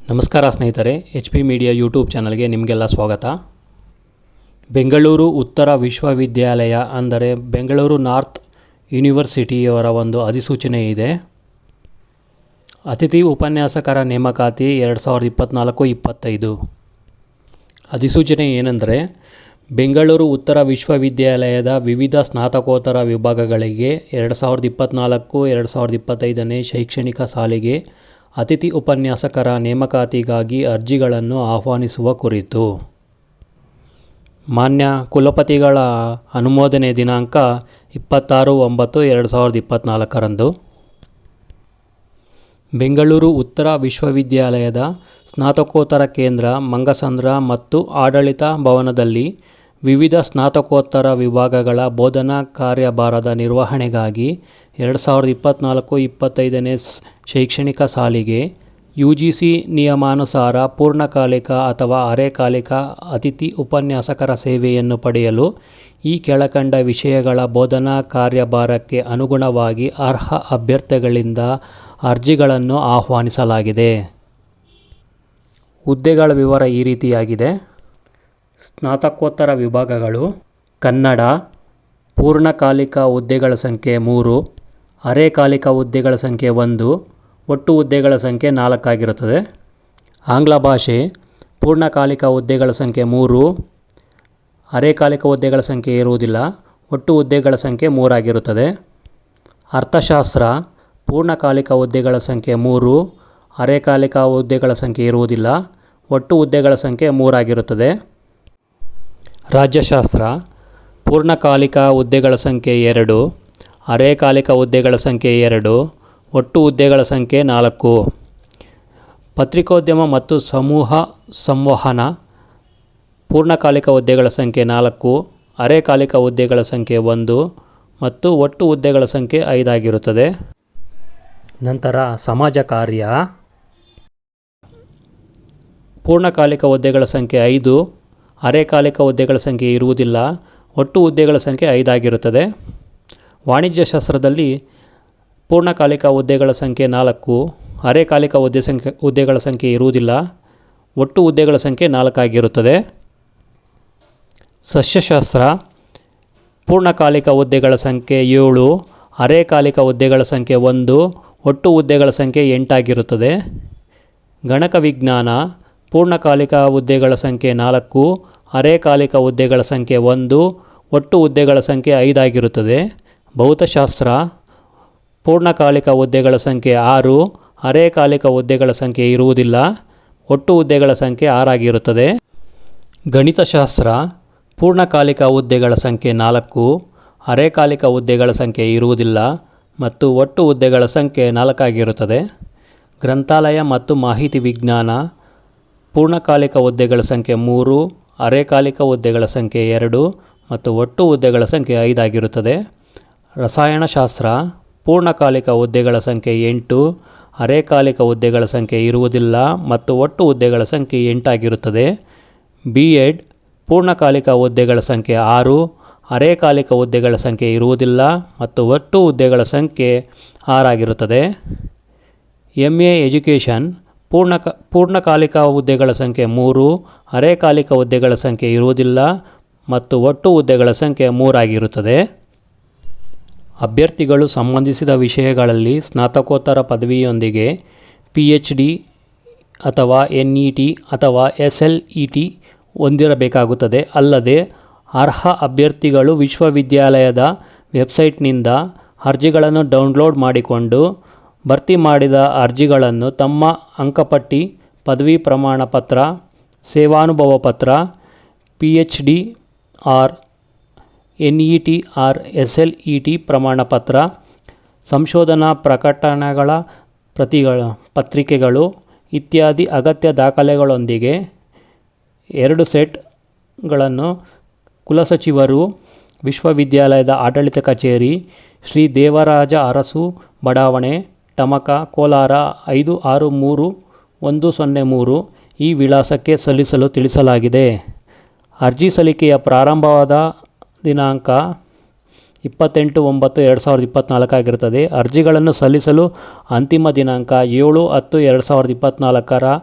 ನಮಸ್ಕಾರ ಸ್ನೇಹಿತರೆ, HP media YouTube ಚಾನಲ್ಗೆ ನಿಮಗೆಲ್ಲ ಸ್ವಾಗತ. ಬೆಂಗಳೂರು ಉತ್ತರ ವಿಶ್ವವಿದ್ಯಾಲಯ ಅಂದರೆ ಬೆಂಗಳೂರು ನಾರ್ತ್ ಯೂನಿವರ್ಸಿಟಿಯವರ ಒಂದು ಅಧಿಸೂಚನೆ ಇದೆ. ಅತಿಥಿ ಉಪನ್ಯಾಸಕರ ನೇಮಕಾತಿ 2024-25. ಅಧಿಸೂಚನೆ ಏನೆಂದರೆ, ಬೆಂಗಳೂರು ಉತ್ತರ ವಿಶ್ವವಿದ್ಯಾಲಯದ ವಿವಿಧ ಸ್ನಾತಕೋತ್ತರ ವಿಭಾಗಗಳಿಗೆ 2024-2025ನೇ ಶೈಕ್ಷಣಿಕ ಸಾಲಿಗೆ ಅತಿಥಿ ಉಪನ್ಯಾಸಕರ ನೇಮಕಾತಿಗಾಗಿ ಅರ್ಜಿಗಳನ್ನು ಆಹ್ವಾನಿಸುವ ಕುರಿತು ಮಾನ್ಯ ಕುಲಪತಿಗಳ ಅನುಮೋದನೆ ದಿನಾಂಕ 26/9/2024 ಬೆಂಗಳೂರು ಉತ್ತರ ವಿಶ್ವವಿದ್ಯಾಲಯದ ಸ್ನಾತಕೋತ್ತರ ಕೇಂದ್ರ ಮಂಗಸಂದ್ರ ಮತ್ತು ಆಡಳಿತ ಭವನದಲ್ಲಿ ವಿವಿಧ ಸ್ನಾತಕೋತ್ತರ ವಿಭಾಗಗಳ ಬೋಧನಾ ಕಾರ್ಯಭಾರದ ನಿರ್ವಹಣೆಗಾಗಿ 2024-25ನೇ ಶೈಕ್ಷಣಿಕ ಸಾಲಿಗೆ UGC ನಿಯಮಾನುಸಾರ ಪೂರ್ಣಕಾಲಿಕ ಅಥವಾ ಅರೆಕಾಲಿಕ ಅತಿಥಿ ಉಪನ್ಯಾಸಕರ ಸೇವೆಯನ್ನು ಪಡೆಯಲು ಈ ಕೆಳಕಂಡ ವಿಷಯಗಳ ಬೋಧನಾ ಕಾರ್ಯಭಾರಕ್ಕೆ ಅನುಗುಣವಾಗಿ ಅರ್ಹ ಅಭ್ಯರ್ಥಿಗಳಿಂದ ಅರ್ಜಿಗಳನ್ನು ಆಹ್ವಾನಿಸಲಾಗಿದೆ. ಹುದ್ದೆಗಳ ವಿವರ ಈ ರೀತಿಯಾಗಿದೆ. ಸ್ನಾತಕೋತ್ತರ ವಿಭಾಗಗಳು: ಕನ್ನಡ. ಪೂರ್ಣಕಾಲಿಕ ಹುದ್ದೆಗಳ ಸಂಖ್ಯೆ 3, ಅರೆಕಾಲಿಕ ಹುದ್ದೆಗಳ ಸಂಖ್ಯೆ 1, ಒಟ್ಟು ಹುದ್ದೆಗಳ ಸಂಖ್ಯೆ 4 ಆಗಿರುತ್ತದೆ. ಆಂಗ್ಲ ಭಾಷೆ: ಪೂರ್ಣಕಾಲಿಕ ಹುದ್ದೆಗಳ ಸಂಖ್ಯೆ 3, ಅರೆಕಾಲಿಕ ಹುದ್ದೆಗಳ ಸಂಖ್ಯೆ ಇರುವುದಿಲ್ಲ, ಒಟ್ಟು ಹುದ್ದೆಗಳ ಸಂಖ್ಯೆ 3 ಆಗಿರುತ್ತದೆ. ಅರ್ಥಶಾಸ್ತ್ರ: ಪೂರ್ಣಕಾಲಿಕ ಹುದ್ದೆಗಳ ಸಂಖ್ಯೆ 3, ಅರೆಕಾಲಿಕ ಹುದ್ದೆಗಳ ಸಂಖ್ಯೆ ಇರುವುದಿಲ್ಲ, ಒಟ್ಟು ಹುದ್ದೆಗಳ ಸಂಖ್ಯೆ 3 ಆಗಿರುತ್ತದೆ. ರಾಜ್ಯಶಾಸ್ತ್ರ: ಪೂರ್ಣಕಾಲಿಕ ಹುದ್ದೆಗಳ ಸಂಖ್ಯೆ 2, ಅರೆಕಾಲಿಕ ಹುದ್ದೆಗಳ ಸಂಖ್ಯೆ 2, ಒಟ್ಟು ಹುದ್ದೆಗಳ ಸಂಖ್ಯೆ 4. ಪತ್ರಿಕೋದ್ಯಮ ಮತ್ತು ಸಮೂಹ ಸಂವಹನ: ಪೂರ್ಣಕಾಲಿಕ ಹುದ್ದೆಗಳ ಸಂಖ್ಯೆ 4, ಅರೆಕಾಲಿಕ ಹುದ್ದೆಗಳ ಸಂಖ್ಯೆ 1 ಮತ್ತು ಒಟ್ಟು ಹುದ್ದೆಗಳ ಸಂಖ್ಯೆ 5 ಆಗಿರುತ್ತದೆ. ನಂತರ ಸಮಾಜ ಕಾರ್ಯ: ಪೂರ್ಣಕಾಲಿಕ ಹುದ್ದೆಗಳ ಸಂಖ್ಯೆ 5, ಅರೆಕಾಲಿಕ ಹುದ್ದೆಗಳ ಸಂಖ್ಯೆ ಇರುವುದಿಲ್ಲ, ಒಟ್ಟು ಹುದ್ದೆಗಳ ಸಂಖ್ಯೆ 5 ಆಗಿರುತ್ತದೆ. ವಾಣಿಜ್ಯಶಾಸ್ತ್ರದಲ್ಲಿ ಪೂರ್ಣಕಾಲಿಕ ಹುದ್ದೆಗಳ ಸಂಖ್ಯೆ 4, ಅರೆಕಾಲಿಕ ಹುದ್ದೆಗಳ ಸಂಖ್ಯೆ ಇರುವುದಿಲ್ಲ, ಒಟ್ಟು ಹುದ್ದೆಗಳ ಸಂಖ್ಯೆ 4 ಆಗಿರುತ್ತದೆ. ಸಸ್ಯಶಾಸ್ತ್ರ: ಪೂರ್ಣಕಾಲಿಕ ಹುದ್ದೆಗಳ ಸಂಖ್ಯೆ 7, ಅರೆಕಾಲಿಕ ಹುದ್ದೆಗಳ ಸಂಖ್ಯೆ 1, ಒಟ್ಟು ಹುದ್ದೆಗಳ ಸಂಖ್ಯೆ 8 ಆಗಿರುತ್ತದೆ. ಗಣಕ ವಿಜ್ಞಾನ: ಪೂರ್ಣಕಾಲಿಕ ಹುದ್ದೆಗಳ ಸಂಖ್ಯೆ 4, ಅರೆಕಾಲಿಕ ಹುದ್ದೆಗಳ ಸಂಖ್ಯೆ 1, ಒಟ್ಟು ಹುದ್ದೆಗಳ ಸಂಖ್ಯೆ 5 ಆಗಿರುತ್ತದೆ. ಭೌತಶಾಸ್ತ್ರ: ಪೂರ್ಣಕಾಲಿಕ ಹುದ್ದೆಗಳ ಸಂಖ್ಯೆ 6, ಅರೆಕಾಲಿಕ ಹುದ್ದೆಗಳ ಸಂಖ್ಯೆ ಇರುವುದಿಲ್ಲ, ಒಟ್ಟು ಹುದ್ದೆಗಳ ಸಂಖ್ಯೆ 6 ಆಗಿರುತ್ತದೆ. ಗಣಿತಶಾಸ್ತ್ರ: ಪೂರ್ಣಕಾಲಿಕ ಹುದ್ದೆಗಳ ಸಂಖ್ಯೆ 4, ಅರೆಕಾಲಿಕ ಹುದ್ದೆಗಳ ಸಂಖ್ಯೆ ಇರುವುದಿಲ್ಲ ಮತ್ತು ಒಟ್ಟು ಹುದ್ದೆಗಳ ಸಂಖ್ಯೆ 4 ಆಗಿರುತ್ತದೆ. ಗ್ರಂಥಾಲಯ ಮತ್ತು ಮಾಹಿತಿ ವಿಜ್ಞಾನ: ಪೂರ್ಣಕಾಲಿಕ ಹುದ್ದೆಗಳ ಸಂಖ್ಯೆ 3, ಅರೆಕಾಲಿಕ ಹುದ್ದೆಗಳ ಸಂಖ್ಯೆ 2 ಮತ್ತು ಒಟ್ಟು ಹುದ್ದೆಗಳ ಸಂಖ್ಯೆ 5 ಆಗಿರುತ್ತದೆ. ರಸಾಯನಶಾಸ್ತ್ರ: ಪೂರ್ಣಕಾಲಿಕ ಹುದ್ದೆಗಳ ಸಂಖ್ಯೆ 8, ಅರೆಕಾಲಿಕ ಹುದ್ದೆಗಳ ಸಂಖ್ಯೆ ಇರುವುದಿಲ್ಲ ಮತ್ತು ಒಟ್ಟು ಹುದ್ದೆಗಳ ಸಂಖ್ಯೆ 8 ಆಗಿರುತ್ತದೆ. B.Ed: ಪೂರ್ಣಕಾಲಿಕ ಹುದ್ದೆಗಳ ಸಂಖ್ಯೆ 6, ಅರೆಕಾಲಿಕ ಹುದ್ದೆಗಳ ಸಂಖ್ಯೆ ಇರುವುದಿಲ್ಲ ಮತ್ತು ಒಟ್ಟು ಹುದ್ದೆಗಳ ಸಂಖ್ಯೆ 6 ಆಗಿರುತ್ತದೆ. M.A. ಎಜುಕೇಷನ್: ಪೂರ್ಣಕಾಲಿಕ ಹುದ್ದೆಗಳ ಸಂಖ್ಯೆ 3, ಅರೆಕಾಲಿಕ ಹುದ್ದೆಗಳ ಸಂಖ್ಯೆ ಇರುವುದಿಲ್ಲ ಮತ್ತು ಒಟ್ಟು ಹುದ್ದೆಗಳ ಸಂಖ್ಯೆ 3 ಆಗಿರುತ್ತದೆ. ಅಭ್ಯರ್ಥಿಗಳು ಸಂಬಂಧಿಸಿದ ವಿಷಯಗಳಲ್ಲಿ ಸ್ನಾತಕೋತ್ತರ ಪದವಿಯೊಂದಿಗೆ PhD ಅಥವಾ NET ಅಥವಾ SLET ಹೊಂದಿರಬೇಕಾಗುತ್ತದೆ. ಅಲ್ಲದೆ ಅರ್ಹ ಅಭ್ಯರ್ಥಿಗಳು ವಿಶ್ವವಿದ್ಯಾಲಯದ ವೆಬ್ಸೈಟ್ನಿಂದ ಅರ್ಜಿಗಳನ್ನು ಡೌನ್ಲೋಡ್ ಮಾಡಿಕೊಂಡು ಭರ್ತಿ ಮಾಡಿದ ಅರ್ಜಿಗಳನ್ನು ತಮ್ಮ ಅಂಕಪಟ್ಟಿ, ಪದವಿ ಪ್ರಮಾಣ ಪತ್ರ, ಸೇವಾನುಭವ ಪತ್ರ, PhD or NET or SLET ಪ್ರಮಾಣ ಪತ್ರ, ಸಂಶೋಧನಾ ಪ್ರಕಟಣೆಗಳ ಪತ್ರಿಕೆಗಳು ಇತ್ಯಾದಿ ಅಗತ್ಯ ದಾಖಲೆಗಳೊಂದಿಗೆ 2 ಸೆಟ್ಗಳನ್ನು ಕುಲಸಚಿವರು, ವಿಶ್ವವಿದ್ಯಾಲಯದ ಆಡಳಿತ ಕಚೇರಿ, ಶ್ರೀ ದೇವರಾಜ ಅರಸು ಬಡಾವಣೆ, ಟಮಕ, ಕೋಲಾರ 563103 ಈ ವಿಳಾಸಕ್ಕೆ ಸಲ್ಲಿಸಲು ತಿಳಿಸಲಾಗಿದೆ. ಅರ್ಜಿ ಸಲ್ಲಿಕೆಯ ಪ್ರಾರಂಭವಾದ ದಿನಾಂಕ 28/9/2024 ಆಗಿರುತ್ತದೆ. ಅರ್ಜಿಗಳನ್ನು ಸಲ್ಲಿಸಲು ಅಂತಿಮ ದಿನಾಂಕ 7/10/2024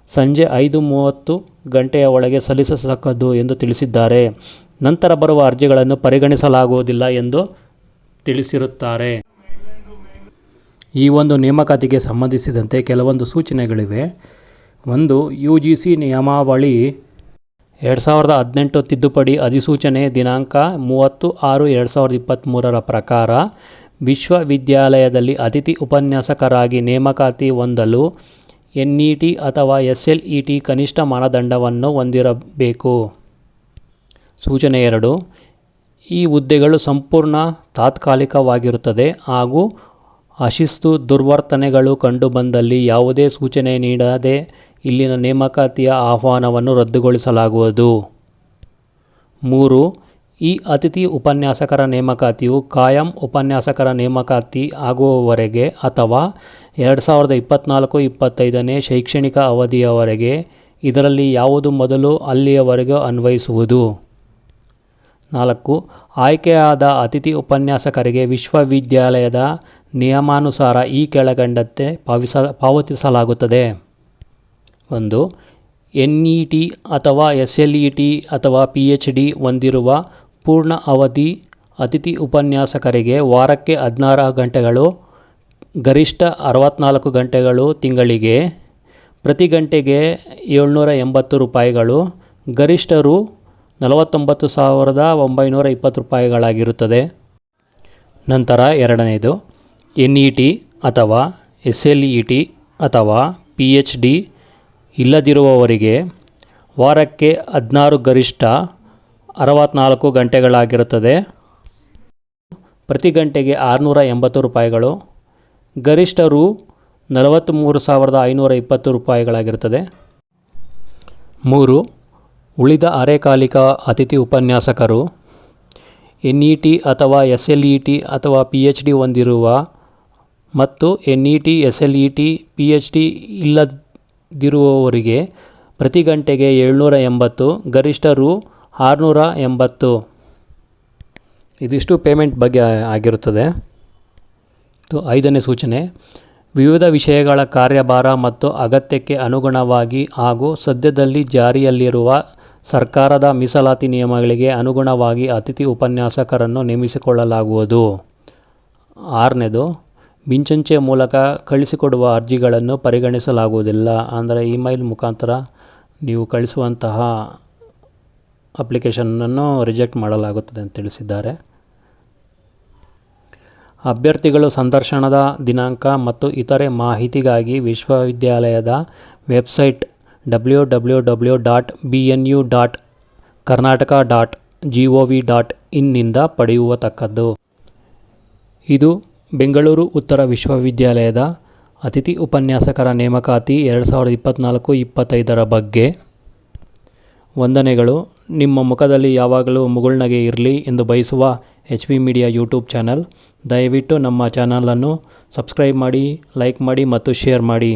ಸಂಜೆ 5:30 ಗಂಟೆಯ ಒಳಗೆ ಸಲ್ಲಿಸತಕ್ಕದ್ದು ಎಂದು ತಿಳಿಸಿದ್ದಾರೆ. ನಂತರ ಬರುವ ಅರ್ಜಿಗಳನ್ನು ಪರಿಗಣಿಸಲಾಗುವುದಿಲ್ಲ ಎಂದು ತಿಳಿಸಿರುತ್ತಾರೆ. ಈ ಒಂದು ನೇಮಕಾತಿಗೆ ಸಂಬಂಧಿಸಿದಂತೆ ಕೆಲವೊಂದು ಸೂಚನೆಗಳಿವೆ. 1. UGC ನಿಯಮಾವಳಿ 2018 ತಿದ್ದುಪಡಿ ಅಧಿಸೂಚನೆ ದಿನಾಂಕ 30/6/2023 ಪ್ರಕಾರ ವಿಶ್ವವಿದ್ಯಾಲಯದಲ್ಲಿ ಅತಿಥಿ ಉಪನ್ಯಾಸಕರಾಗಿ ನೇಮಕಾತಿ ಹೊಂದಲು NET ಅಥವಾ SLET ಕನಿಷ್ಠ ಮಾನದಂಡವನ್ನು ಹೊಂದಿರಬೇಕು. ಸೂಚನೆ 2. ಈ ಹುದ್ದೆಗಳು ಸಂಪೂರ್ಣ ತಾತ್ಕಾಲಿಕವಾಗಿರುತ್ತದೆ ಹಾಗೂ ಅಶಿಸ್ತು ದುರ್ವರ್ತನೆಗಳು ಕಂಡುಬಂದಲ್ಲಿ ಯಾವುದೇ ಸೂಚನೆ ನೀಡದೆ ಇಲ್ಲಿನ ನೇಮಕಾತಿಯ ಆಹ್ವಾನವನ್ನು ರದ್ದುಗೊಳಿಸಲಾಗುವುದು. 3. ಈ ಅತಿಥಿ ಉಪನ್ಯಾಸಕರ ನೇಮಕಾತಿಯು ಕಾಯಂ ಉಪನ್ಯಾಸಕರ ನೇಮಕಾತಿ ಆಗುವವರೆಗೆ ಅಥವಾ 2024-25ನೇ ಶೈಕ್ಷಣಿಕ ಅವಧಿಯವರೆಗೆ ಇದರಲ್ಲಿ ಯಾವುದು ಮೊದಲು ಅಲ್ಲಿಯವರೆಗೂ ಅನ್ವಯಿಸುವುದು. 4. ಆಯ್ಕೆಯಾದ ಅತಿಥಿ ಉಪನ್ಯಾಸಕರಿಗೆ ವಿಶ್ವವಿದ್ಯಾಲಯದ ನಿಯಮಾನುಸಾರ ಈ ಕೆಳಕಂಡಂತೆ ಪಾವತಿಸಲಾಗುತ್ತದೆ. 1. NET ಅಥವಾ SLET ಅಥವಾ PhD ಹೊಂದಿರುವ ಪೂರ್ಣ ಅವಧಿ ಅತಿಥಿ ಉಪನ್ಯಾಸಕರಿಗೆ ವಾರಕ್ಕೆ 16 ಗಂಟೆಗಳು, ಗರಿಷ್ಠ 64 ಗಂಟೆಗಳು ತಿಂಗಳಿಗೆ, ಪ್ರತಿ ಗಂಟೆಗೆ ₹780, ಗರಿಷ್ಠ ರು. 49,920 ನಂತರ ಎರಡನೇದು NET ಅಥವಾ SLET ಅಥವಾ PhD ಇಲ್ಲದಿರುವವರಿಗೆ ವಾರಕ್ಕೆ 16 ಗರಿಷ್ಠ 64 ಗಂಟೆಗಳಾಗಿರುತ್ತದೆ. ಪ್ರತಿ ಗಂಟೆಗೆ ₹680, ಗರಿಷ್ಠ ರು. 43,520 3. ಉಳಿದ ಅರೆಕಾಲಿಕ ಅತಿಥಿ ಉಪನ್ಯಾಸಕರು NET ಅಥವಾ SLET ಅಥವಾ PhD ಹೊಂದಿರುವ ಮತ್ತು NET, SLET, PhD ಇಲ್ಲದಿರುವವರಿಗೆ ಪ್ರತಿ ಗಂಟೆಗೆ ₹780, ಗರಿಷ್ಠ ರು. 680. ಇದಿಷ್ಟು ಪೇಮೆಂಟ್ ಬಗ್ಗೆ ಆಗಿರುತ್ತದೆ. 5ನೇ ಸೂಚನೆ. ವಿವಿಧ ವಿಷಯಗಳ ಕಾರ್ಯಭಾರ ಮತ್ತು ಅಗತ್ಯಕ್ಕೆ ಅನುಗುಣವಾಗಿ ಹಾಗೂ ಸದ್ಯದಲ್ಲಿ ಜಾರಿಯಲ್ಲಿರುವ ಸರ್ಕಾರದ ಮೀಸಲಾತಿ ನಿಯಮಗಳಿಗೆ ಅನುಗುಣವಾಗಿ ಅತಿಥಿ ಉಪನ್ಯಾಸಕರನ್ನು ನೇಮಿಸಿಕೊಳ್ಳಲಾಗುವುದು. 6ನೇದು. ಮಿಂಚಂಚೆ ಮೂಲಕ ಕಳಿಸಿಕೊಡುವ ಅರ್ಜಿಗಳನ್ನು ಪರಿಗಣಿಸಲಾಗುವುದಿಲ್ಲ. ಅಂದರೆ ಇಮೇಲ್ ಮುಖಾಂತರ ನೀವು ಕಳಿಸುವಂತಹ ಅಪ್ಲಿಕೇಶನನ್ನು ರಿಜೆಕ್ಟ್ ಮಾಡಲಾಗುತ್ತದೆ ಅಂತ ತಿಳಿಸಿದ್ದಾರೆ. ಅಭ್ಯರ್ಥಿಗಳು ಸಂದರ್ಶನದ ದಿನಾಂಕ ಮತ್ತು ಇತರೆ ಮಾಹಿತಿಗಾಗಿ ವಿಶ್ವವಿದ್ಯಾಲಯದ ವೆಬ್ಸೈಟ್ www.bnu.karnataka.gov.in ನಿಂದ ಪಡೆಯುವತಕ್ಕದ್ದು. ಇದು ಬೆಂಗಳೂರು ಉತ್ತರ ವಿಶ್ವವಿದ್ಯಾಲಯದ ಅತಿಥಿ ಉಪನ್ಯಾಸಕರ ನೇಮಕಾತಿ 2024-25 ಬಗ್ಗೆ. ವಂದನೆಗಳು. ನಿಮ್ಮ ಮುಖದಲ್ಲಿ ಯಾವಾಗಲೂ ಮುಗುಳ್ನಗೆ ಇರಲಿ ಎಂದು ಬಯಸುವ HB ಮೀಡಿಯಾ ಯೂಟ್ಯೂಬ್ ಚಾನಲ್. ದಯವಿಟ್ಟು ನಮ್ಮ ಚಾನಲನ್ನು ಸಬ್ಸ್ಕ್ರೈಬ್ ಮಾಡಿ, ಲೈಕ್ ಮಾಡಿ ಮತ್ತು ಶೇರ್ ಮಾಡಿ.